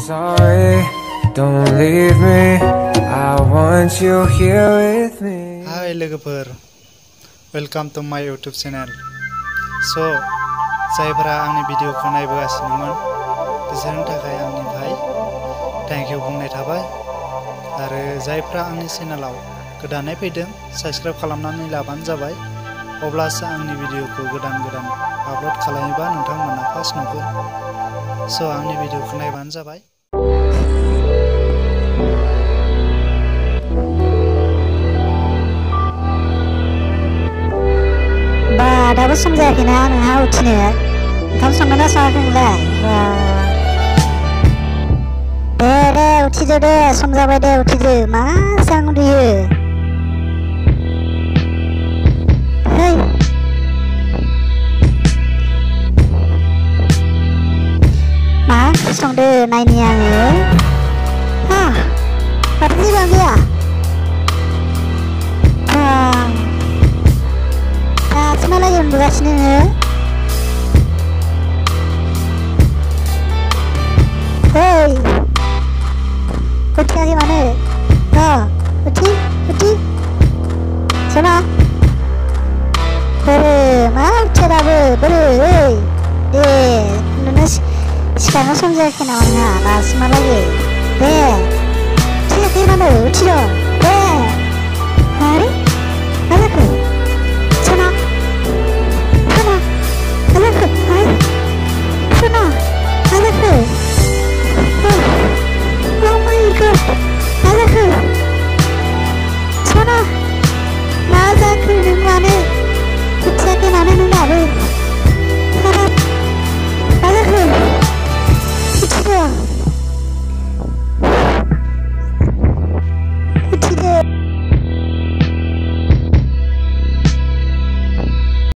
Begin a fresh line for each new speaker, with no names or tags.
sorry, don't leave me. I want you here with me.
Hi लोगोफोर, welcome to my YouTube channel. So, जायफोरा आंनि भिडिअखौ नायबोगासिनोमोन बिसोरनि थाखाय आंनिफ्राय थैंक यू बुंनाय थाबाय आरो जायफोरा आंनि चेनेलाव गोदानै फैदों साबस्क्राइब खालामनानै लाबानो जाबाय अब्लासो आंनि भिडिअखौ गोदान आपल'ड खालामोबा नोंथांमोना फार्स्ट नुगोन सो आंनि भिडिअखौ नायबानो जाबाय
दाबो सम जायाखैना नोंहा उथिनो ओंखाम संनो सङाखै नोंलाय दे उथिदो दे सम जाबाय दे उथिदो मा सां उन्दुयो है मा ओंख्रि संदो नायनि आङो माथो जेबो गैया दासिमहालागै उन्दुगासिनो नोङो Hey, uti lagi mana? Uti. Sana. Mana uti dah Nunas sekarang sampai ke mana? Nasi mana lagi? Uti lagi mana? Uti dong.